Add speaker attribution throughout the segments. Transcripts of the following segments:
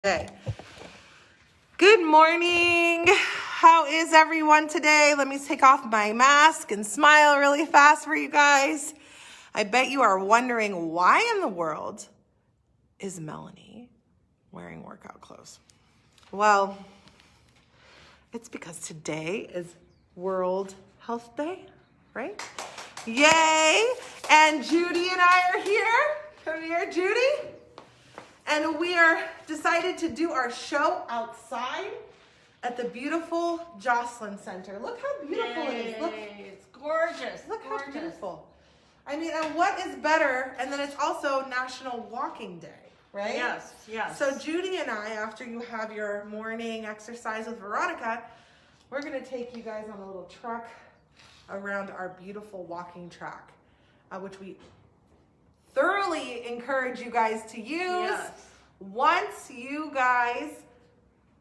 Speaker 1: Day. Good morning. How is everyone today? Let me take off my mask and smile really fast for you guys. I bet you are wondering why in the world is Melanie wearing workout clothes? Well, it's because today is World Health Day, right? Yay! And Judy and I are here. Come here, Judy. And we are decided to do our show outside at the beautiful Jocelyn Center. Look how beautiful it is. Look,
Speaker 2: it's gorgeous.
Speaker 1: Look
Speaker 2: gorgeous.
Speaker 1: how beautiful. I mean, and what is better? And then it's also National Walking Day, right?
Speaker 2: Yes, yes.
Speaker 1: So Judy and I, after you have your morning exercise with Veronica, we're going to take you guys on a little truck around our beautiful walking track, which we thoroughly encourage you guys to use once you guys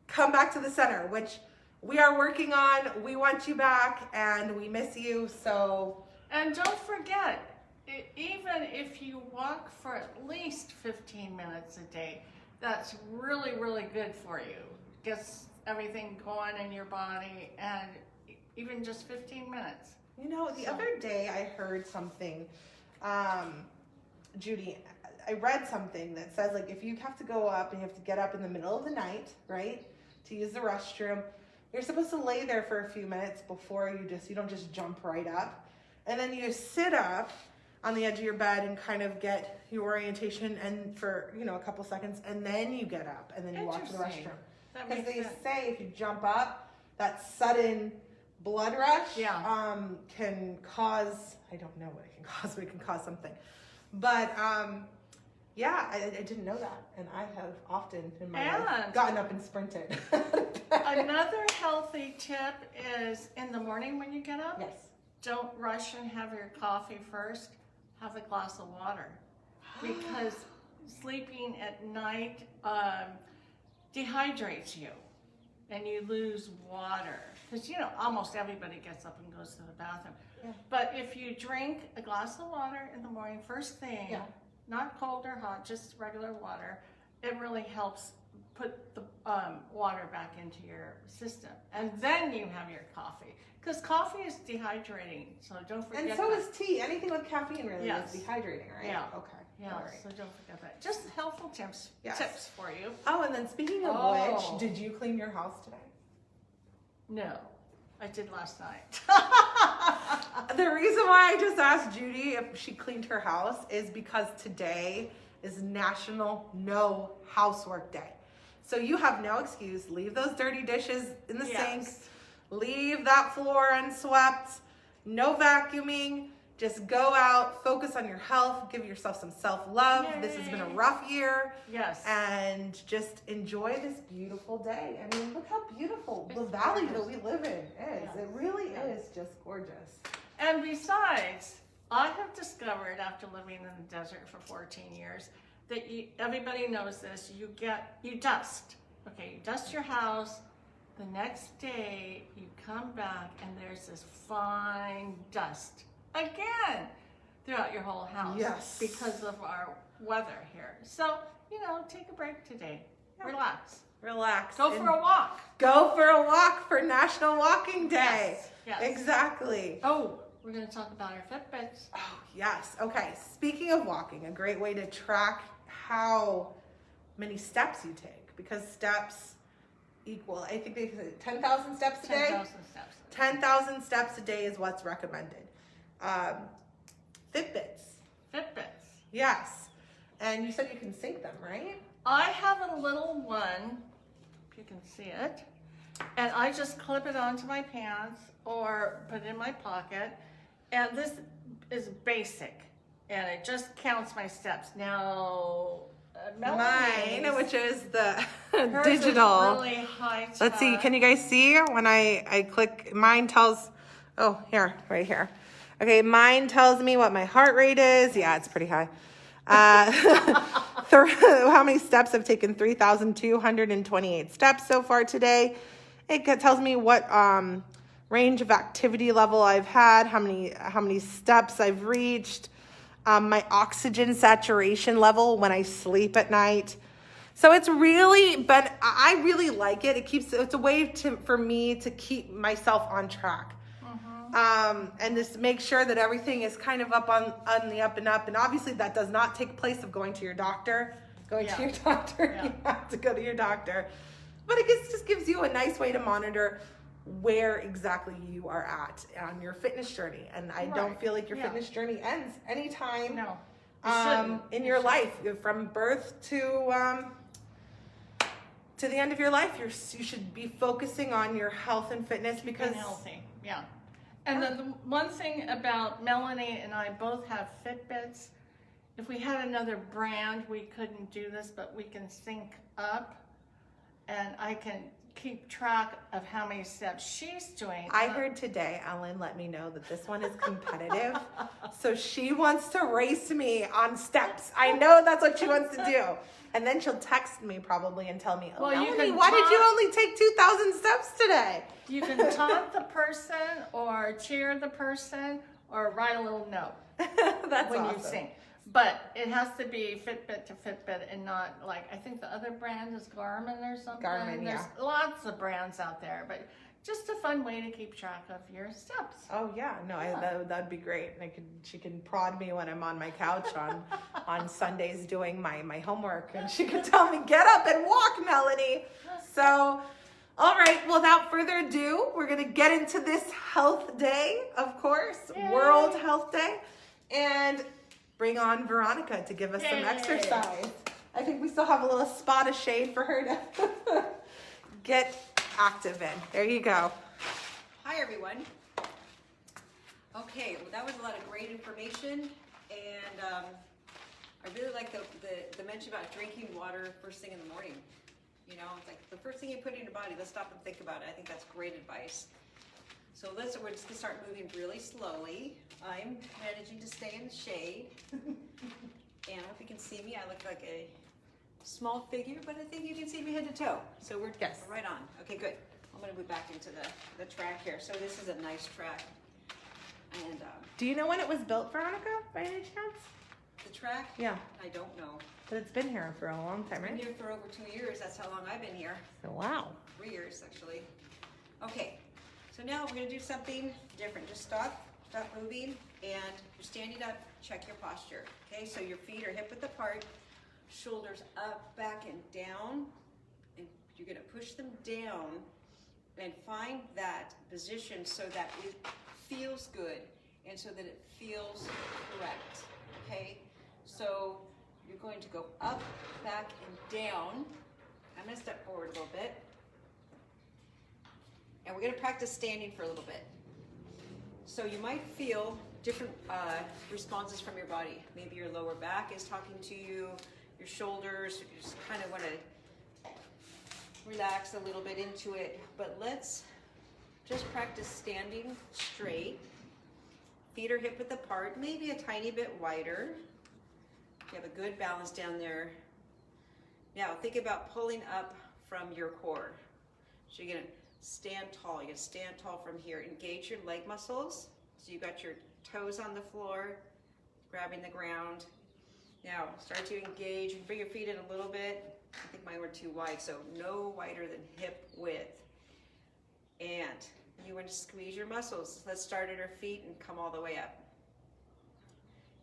Speaker 1: come back to the center, which we are working on. We want you back and we miss you. So,
Speaker 2: and don't forget, even if you walk for at least 15 minutes a day, that's really, really good for you. Gets everything going in your body, and even just 15 minutes.
Speaker 1: You know, the other day I heard something, Judy, I read something that says, like, if you have to go up and you have to get up in the middle of the night, right, to use the restroom, you're supposed to lay there for a few minutes before you don't just jump right up. And then you sit up on the edge of your bed and kind of get your orientation and for, a couple seconds, and then you get up and then you walk to the restroom. Because they say if you jump up, that sudden blood rush can cause, I don't know what it can cause, but it can cause something. But I didn't know that, and I have often in my life gotten up and sprinted.
Speaker 2: Another healthy tip is in the morning when you get up, don't rush and have your coffee first. Have a glass of water, because sleeping at night dehydrates you, and you lose water. Because almost everybody gets up and goes to the bathroom. Yeah. But if you drink a glass of water in the morning, first thing, not cold or hot, just regular water, it really helps put the water back into your system. And then you have your coffee. Because coffee is dehydrating, so don't forget that.
Speaker 1: And so is tea. Anything with caffeine really is dehydrating, right?
Speaker 2: Yeah.
Speaker 1: Okay.
Speaker 2: Yeah, right. So don't forget that. Just helpful tips for you.
Speaker 1: Oh, and then speaking of which, did you clean your house today?
Speaker 2: No. I did last night.
Speaker 1: The reason why I just asked Judy if she cleaned her house is because today is National No Housework Day. So you have no excuse. Leave those dirty dishes in the sink. Leave that floor unswept. No vacuuming. Just go out, focus on your health, give yourself some self-love. Yay. This has been a rough year.
Speaker 2: Yes.
Speaker 1: And just enjoy this beautiful day. I mean, look how beautiful the valley that we live in is. Yes. It really is just gorgeous.
Speaker 2: And besides, I have discovered after living in the desert for 14 years that everybody knows this, you dust. Okay, you dust your house. The next day you come back and there's this fine dust. Again, throughout your whole house.
Speaker 1: Yes.
Speaker 2: Because of our weather here. So, take a break today. Yeah. Relax. Go for a walk.
Speaker 1: Go for a walk for National Walking Day.
Speaker 2: Yes.
Speaker 1: Exactly.
Speaker 2: Oh, we're going to talk about our Fitbits.
Speaker 1: Oh, yes. Okay. Speaking of walking, a great way to track how many steps you take, because steps equal, I think they say 10,000 steps a day.
Speaker 2: 10,000 steps.
Speaker 1: 10,000 steps a day is what's recommended. Fitbits. Yes. And you said you can sync them, right?
Speaker 2: I have a little one, if you can see it, and I just clip it onto my pants or put it in my pocket. And this is basic, and it just counts my steps. Now,
Speaker 1: mine, which is the
Speaker 2: digital. Is really high touch.
Speaker 1: Let's see. Can you guys see when I click? Mine tells. Oh, here, right here. Okay, mine tells me what my heart rate is. Yeah, it's pretty high. How many steps I've taken? 3,228 steps so far today. It tells me what range of activity level I've had, how many steps I've reached, my oxygen saturation level when I sleep at night. So it's really, but I really like it. It's a way for me to keep myself on track. And just make sure that everything is kind of up on the up and up. And obviously that does not take place of going to your doctor. You have to go to your doctor. But it just gives you a nice way to monitor where exactly you are at on your fitness journey. And I don't feel like your fitness journey ends anytime in your life. From birth to the end of your life, you should be focusing on your health and fitness because
Speaker 2: healthy. Yeah. And the one thing about Melanie and I both have Fitbits. If we had another brand, we couldn't do this, but we can sync up and I can keep track of how many steps she's doing.
Speaker 1: I heard today, Ellen let me know that this one is competitive. So she wants to race me on steps. I know that's what she wants to do. And then she'll text me probably and tell me, why did you only take 2,000 steps today?
Speaker 2: You can taunt the person or cheer the person or write a little note when you sing. But it has to be Fitbit to Fitbit and not like, I think the other brand is Garmin or something. There's lots of brands out there, but just a fun way to keep track of your steps.
Speaker 1: Oh yeah, no, that'd be great. And she can prod me when I'm on my couch on Sundays doing my homework, and she can tell me, get up and walk, Melanie. So, all right, without further ado, we're gonna get into this health day, of course, Yay. World Health Day, and bring on Veronica to give us some exercise. I think we still have a little spot of shade for her to get active in. There you go.
Speaker 3: Hi everyone. Okay, well that was a lot of great information, and I really like the mention about drinking water first thing in the morning. You know, it's like the first thing you put in your body, let's stop and think about it. I think that's great advice. So we're just gonna start moving really slowly. I'm managing to stay in the shade. And I hope you can see me. I look like a small figure, but I think you can see me head to toe. So we're right on. Okay, good. I'm gonna move back into the track here. So this is a nice track. And
Speaker 1: do you know when it was built, Veronica, by any chance?
Speaker 3: The track?
Speaker 1: Yeah.
Speaker 3: I don't know.
Speaker 1: But it's been here for a long time, right?
Speaker 3: It's been here for over 2 years. That's how long I've been here.
Speaker 1: Oh, wow.
Speaker 3: 3 years, actually. Okay. So now we're gonna do something different. Just stop moving, and you're standing up, check your posture. Okay, so your feet are hip width apart, shoulders up, back, and down, and you're gonna push them down and find that position so that it feels good and so that it feels correct. Okay, so you're going to go up, back, and down. I'm gonna step forward a little bit. And we're going to practice standing for a little bit. So you might feel different responses from your body. Maybe your lower back is talking to you, your shoulders, you just kind of want to relax a little bit into it. But let's just practice standing straight. Feet are hip width apart, maybe a tiny bit wider. You have a good balance down there. Now think about pulling up from your core. So you're going to stand tall. You're going to stand tall from here. Engage your leg muscles. So you've got your toes on the floor, grabbing the ground. Now start to engage and bring your feet in a little bit. I think mine were too wide, so no wider than hip width. And you want to squeeze your muscles. Let's start at our feet and come all the way up.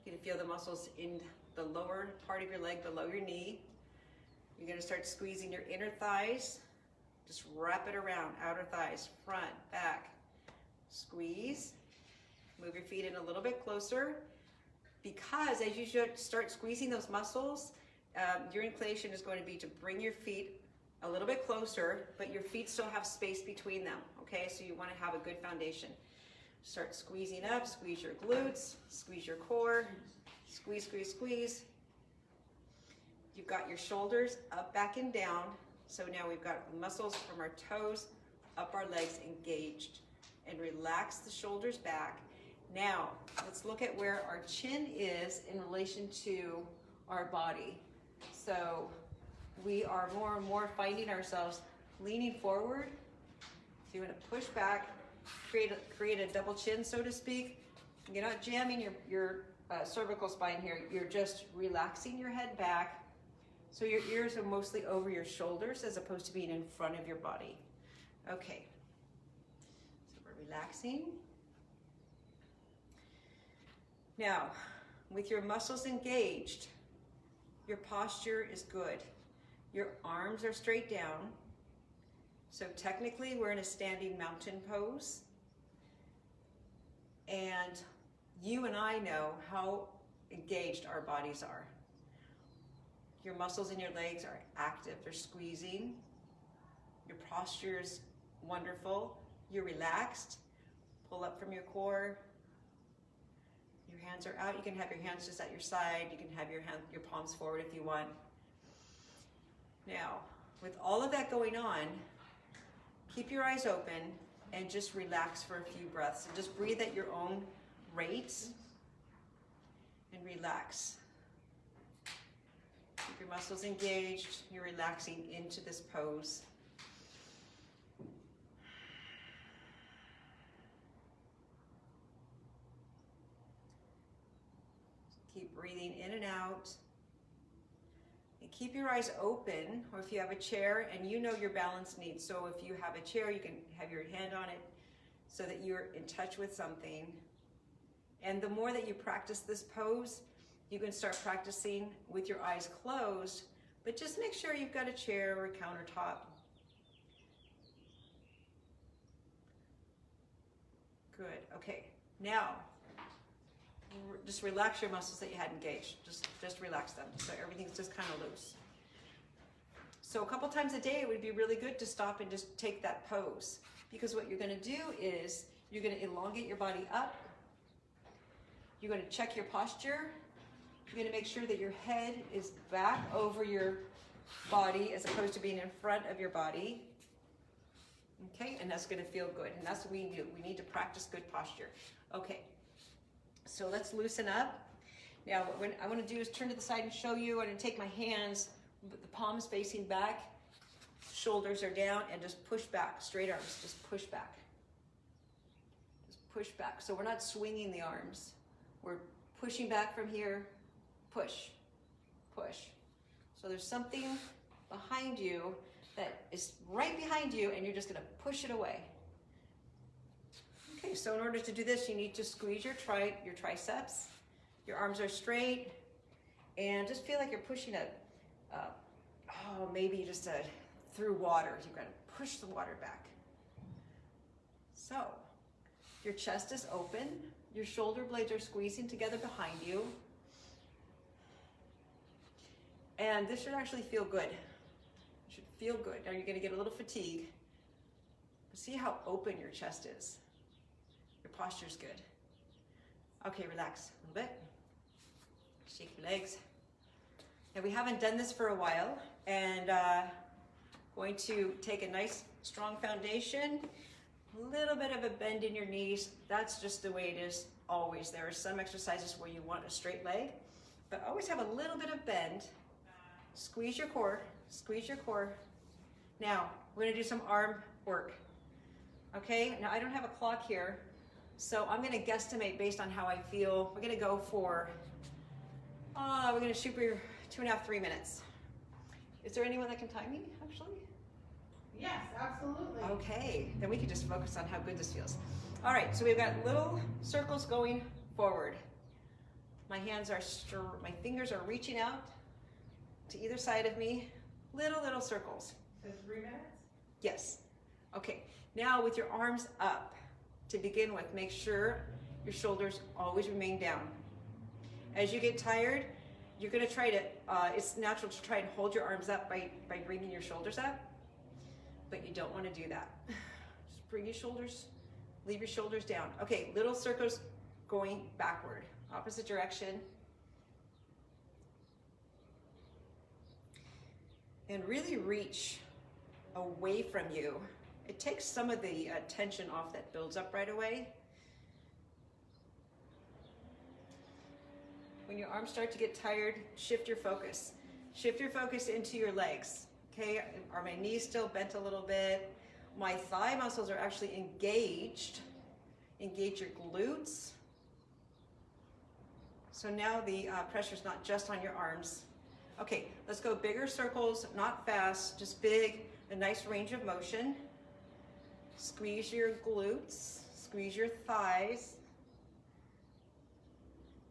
Speaker 3: You can feel the muscles in the lower part of your leg below your knee. You're going to start squeezing your inner thighs. Just wrap it around, outer thighs, front, back. Squeeze. Move your feet in a little bit closer, because as you start squeezing those muscles, your inclination is going to be to bring your feet a little bit closer, but your feet still have space between them, okay? So you want to have a good foundation. Start squeezing up, squeeze your glutes, squeeze your core, squeeze, squeeze, squeeze. You've got your shoulders up, back, and down. So now we've got muscles from our toes up our legs engaged, and relax the shoulders back. Now let's look at where our chin is in relation to our body. So we are more and more finding ourselves leaning forward. So you want to push back, create a double chin, so to speak. You're not jamming your cervical spine here. You're just relaxing your head back So your ears are mostly over your shoulders as opposed to being in front of your body. Okay. So we're relaxing. Now, with your muscles engaged, your posture is good. Your arms are straight down. So technically we're in a standing mountain pose. And you and I know how engaged our bodies are. Your muscles in your legs are active, they're squeezing. Your posture is wonderful. You're relaxed. Pull up from your core. Your hands are out. You can have your hands just at your side. You can have your palms forward if you want. Now, with all of that going on, keep your eyes open and just relax for a few breaths. And just breathe at your own rate and relax. Keep your muscles engaged. You're relaxing into this pose. Keep breathing in and out. And keep your eyes open, or if you have a chair and you know your balance needs. So if you have a chair, you can have your hand on it so that you're in touch with something. And the more that you practice this pose, you can start practicing with your eyes closed, but just make sure you've got a chair or a countertop. Good, okay. Now, just relax your muscles that you had engaged. Just relax them. So everything's just kind of loose. So a couple times a day, it would be really good to stop and just take that pose. Because what you're gonna do is, you're gonna elongate your body up. You're gonna check your posture. You're gonna make sure that your head is back over your body as opposed to being in front of your body. Okay, and that's gonna feel good. And that's what we do. We need to practice good posture. Okay, so let's loosen up. Now, what I wanna do is turn to the side and show you. I'm gonna take my hands, the palms facing back, shoulders are down, and just push back, straight arms, just push back. Just push back. So we're not swinging the arms. We're pushing back from here, push, push. So there's something behind you that is right behind you, and you're just gonna push it away. Okay, so in order to do this, you need to squeeze your triceps. Your arms are straight, and just feel like you're pushing through water. You've got to push the water back. So, your chest is open. Your shoulder blades are squeezing together behind you. And this should actually feel good. It should feel good. Now you're going to get a little fatigue. But see how open your chest is. Your posture's good. Okay, relax a little bit. Shake your legs. Now we haven't done this for a while, and going to take a nice strong foundation, a little bit of a bend in your knees. That's just the way it is always. There are some exercises where you want a straight leg, but always have a little bit of bend. Squeeze your core, squeeze your core. Now, we're gonna do some arm work. Okay, now I don't have a clock here, so I'm gonna guesstimate based on how I feel. We're gonna go for, we're gonna shoot for 2.5, 3 minutes. Is there anyone that can time me, actually?
Speaker 2: Yes, absolutely.
Speaker 3: Okay, then we can just focus on how good this feels. All right, so we've got little circles going forward. My fingers are reaching out to either side of me. Little circles.
Speaker 2: So 3 minutes?
Speaker 3: Yes. Okay, now with your arms up, to begin with, make sure your shoulders always remain down. As you get tired, you're gonna try to, it's natural to try and hold your arms up by bringing your shoulders up, but you don't wanna do that. Just bring your shoulders, leave your shoulders down. Okay, little circles going backward, opposite direction. And really reach away from you. It takes some of the tension off that builds up right away. When your arms start to get tired, shift your focus. Shift your focus into your legs, okay? Are my knees still bent a little bit? My thigh muscles are actually engaged. Engage your glutes. So now the pressure's not just on your arms, Okay, let's go bigger circles, not fast, just big, a nice range of motion. Squeeze your glutes, squeeze your thighs.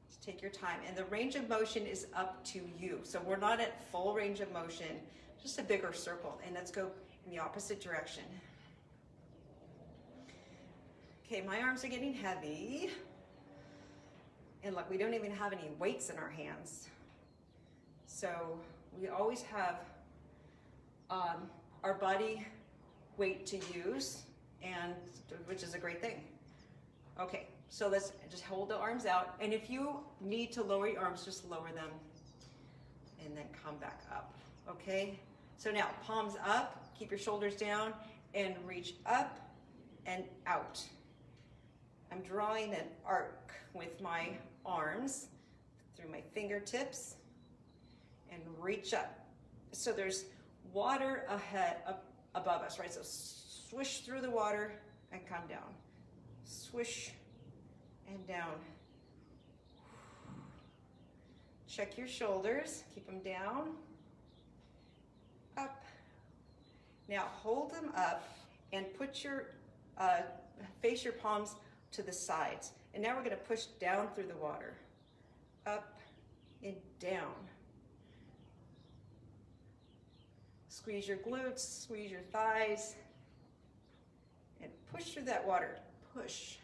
Speaker 3: Just take your time. And the range of motion is up to you. So we're not at full range of motion, just a bigger circle. And let's go in the opposite direction. Okay, my arms are getting heavy. And look, we don't even have any weights in our hands. So we always have our body weight to use, and which is a great thing. Okay, so let's just hold the arms out. And if you need to lower your arms, just lower them and then come back up, okay? So now palms up, keep your shoulders down, and reach up and out. I'm drawing an arc with my arms through my fingertips and reach up. So there's water ahead, above us, right? So swish through the water and come down. Swish and down. Check your shoulders, keep them down, up. Now hold them up and put your, face your palms to the sides. And now we're gonna push down through the water. Up and down. Squeeze your glutes, squeeze your thighs, and push through that water. Push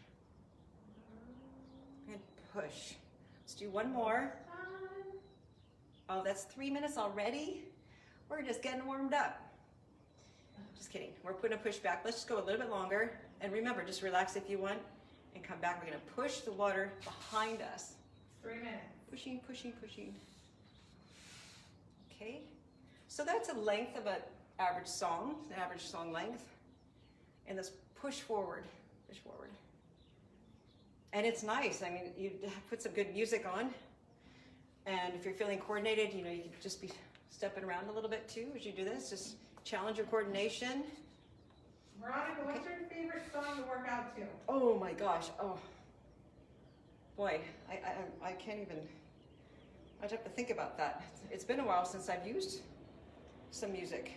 Speaker 3: and push. Let's do one more. Oh, that's 3 minutes already? We're just getting warmed up. Just kidding, we're putting a push back. Let's just go a little bit longer. And remember, just relax if you want and come back. We're gonna push the water behind us.
Speaker 1: 3 minutes.
Speaker 3: Pushing, pushing, pushing. Okay. So that's a length of an average song length. And let's push forward, push forward. And it's nice. I mean, you put some good music on. And if you're feeling coordinated, you know, you can just be stepping around a little bit too as you do this. Just challenge your coordination.
Speaker 1: Veronica, what's your favorite song to work out to?
Speaker 3: Oh my gosh, oh. Boy, I can't even, I'd have to think about that. It's been a while since I've used some music.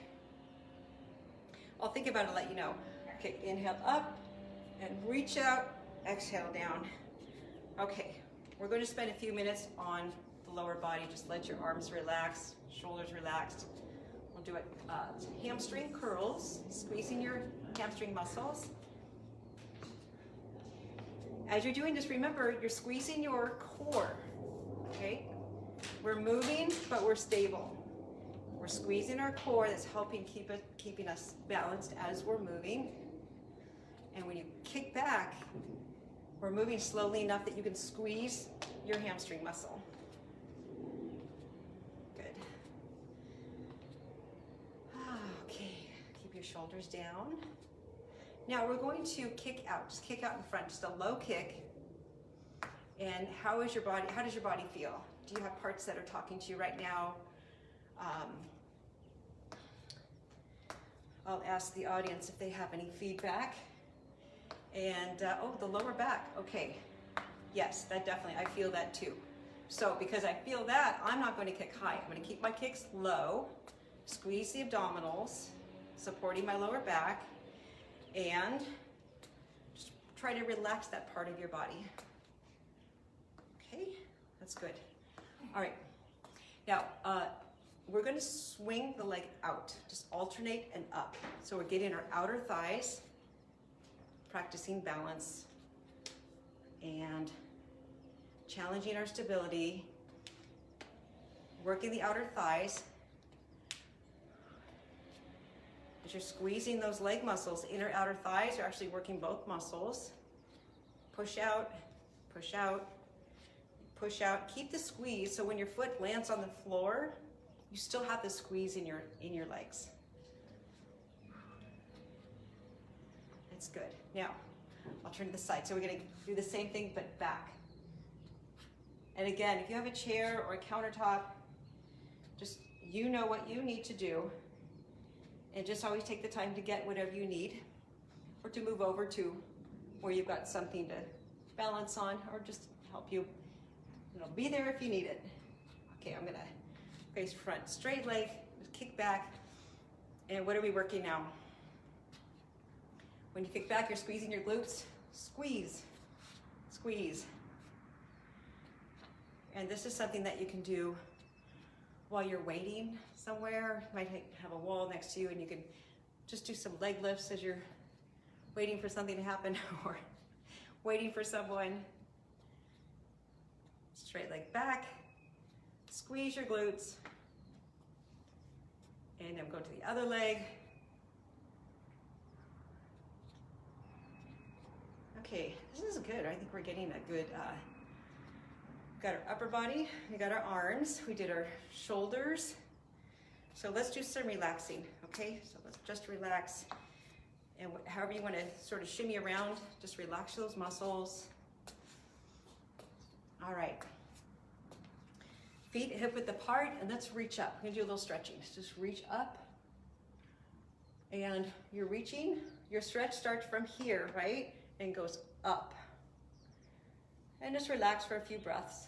Speaker 3: I'll think about it and let you know. Okay, inhale up and reach out, exhale down. Okay, we're going to spend a few minutes on the lower body. Just let your arms relax, shoulders relaxed. We'll do it, hamstring curls, squeezing your hamstring muscles. As you're doing this, remember, you're squeezing your core, okay? We're moving, but we're stable. We're squeezing our core, that's helping keeping us balanced as we're moving. And when you kick back, we're moving slowly enough that you can squeeze your hamstring muscle. Good. Okay, keep your shoulders down. Now we're going to kick out, just kick out in front, just a low kick. And how does your body feel? Do you have parts that are talking to you right now? I'll ask the audience if they have any feedback. And, oh, the lower back, okay. Yes, that definitely, I feel that too. So because I feel that, I'm not going to kick high. I'm going to keep my kicks low, squeeze the abdominals, supporting my lower back, and just try to relax that part of your body. Okay, that's good. All right, now we're going to swing the leg out, just alternate and up. So we're getting our outer thighs, practicing balance, and challenging our stability, working the outer thighs. As you're squeezing those leg muscles, inner outer thighs, you're actually working both muscles. Push out, push out, push out. Keep the squeeze so when your foot lands on the floor, you still have the squeeze in your legs. That's good. Now, I'll turn to the side. So we're gonna do the same thing, but back. And again, if you have a chair or a countertop, just, you know what you need to do. And just always take the time to get whatever you need, or to move over to where you've got something to balance on, or just help you, be there if you need it. Okay, I'm gonna face front. Straight leg, kick back. And what are we working now? When you kick back, you're squeezing your glutes. Squeeze, squeeze. And this is something that you can do while you're waiting somewhere. You might have a wall next to you and you can just do some leg lifts as you're waiting for something to happen or waiting for someone. Straight leg back, squeeze your glutes, and then go to the other leg. Okay, this is good. I think we're getting a good, got our upper body, we got our arms, we did our shoulders. So let's do some relaxing, okay? So let's just relax. And however you want to sort of shimmy around, just relax those muscles. All right. Feet hip width apart, and let's reach up. We're gonna do a little stretching. Just reach up. And you're reaching, your stretch starts from here, right? And goes up. And just relax for a few breaths.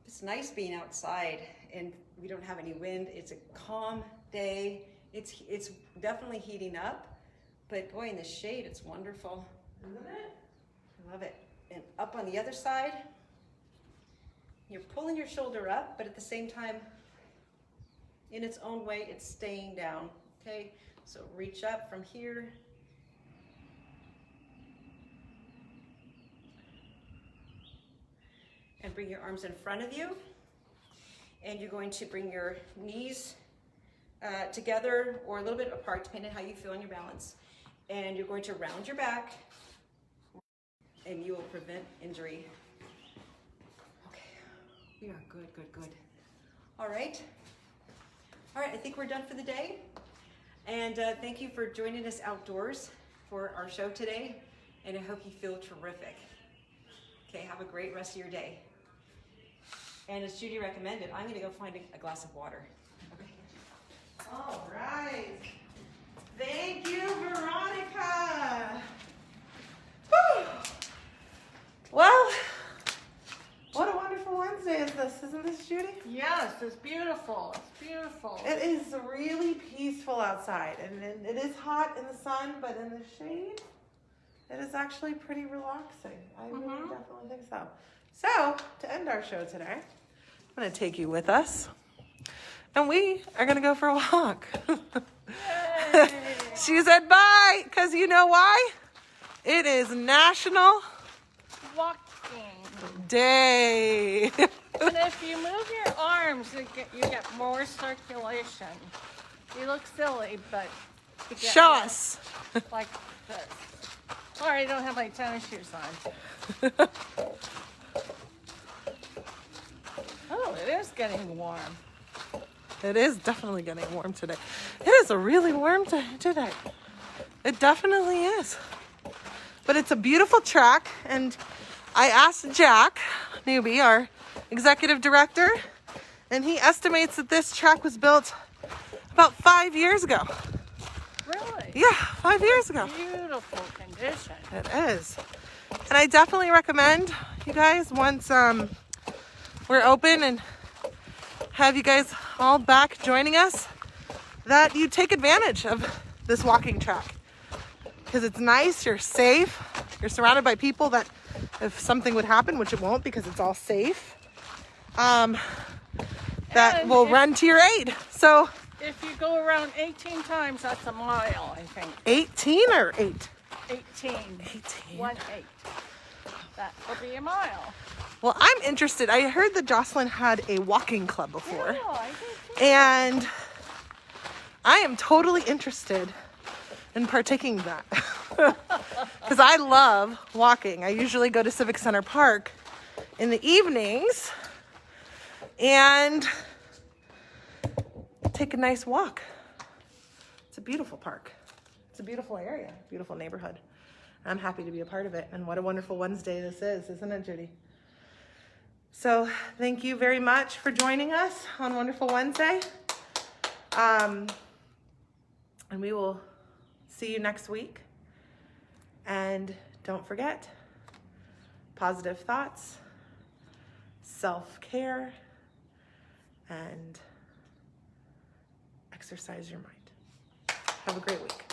Speaker 3: It's nice being outside and we don't have any wind. It's a calm day. It's definitely heating up, but boy, in the shade, it's wonderful. Isn't it? I love it. And up on the other side, you're pulling your shoulder up, but at the same time, in its own way, it's staying down, okay? So reach up from here. And bring your arms in front of you. And you're going to bring your knees together or a little bit apart, depending on how you feel on your balance. And you're going to round your back, and you will prevent injury. Okay, we are good, good, good. All right, I think we're done for the day. And thank you for joining us outdoors for our show today. And I hope you feel terrific. Okay, have a great rest of your day. And as Judy recommended, I'm gonna go find a glass of water. Okay.
Speaker 1: All right. Thank you, Veronica. Whew. Well, what a wonderful Wednesday is this, isn't this, Judy?
Speaker 2: Yes, it's beautiful. It's beautiful.
Speaker 1: It is really peaceful outside, and it is hot in the sun, but in the shade, it is actually pretty relaxing. I really definitely think so. So, to end our show today, I'm going to take you with us, and we are going to go for a walk. She said bye, because you know why? It is National
Speaker 2: Walking.
Speaker 1: Day.
Speaker 2: And if you move your arms, you get more circulation. You look silly, but you get
Speaker 1: Show
Speaker 2: more
Speaker 1: us.
Speaker 2: like this. Sorry, I don't have my tennis shoes on. Oh, it is getting warm.
Speaker 1: It is definitely getting warm today. It is a really warm day today. It definitely is. But it's a beautiful track, and I asked Jack Newby, our executive director, and he estimates that this track was built about 5 years ago.
Speaker 2: Really?
Speaker 1: Yeah, 5 years ago.
Speaker 2: Beautiful condition.
Speaker 1: It is. And I definitely recommend you guys, once we're open and have you guys all back joining us, that you take advantage of this walking track. Because it's nice, you're safe, you're surrounded by people that if something would happen, which it won't because it's all safe, that will run to your aid. So
Speaker 2: if you go around 18 times, that's a mile, I think.
Speaker 1: 18 or 8?
Speaker 2: 18.
Speaker 1: 18.
Speaker 2: 1-8. That will be a mile.
Speaker 1: Well, I'm interested. I heard that Jocelyn had a walking club before.
Speaker 2: Oh, I did too.
Speaker 1: And I am totally interested in partaking in that. Because I love walking. I usually go to Civic Center Park in the evenings and take a nice walk. It's a beautiful park. It's a beautiful area, beautiful neighborhood. I'm happy to be a part of it. And what a wonderful Wednesday this is, isn't it, Judy? So thank you very much for joining us on Wonderful Wednesday. And we will see you next week. And don't forget, positive thoughts, self-care, and exercise your mind. Have a great week.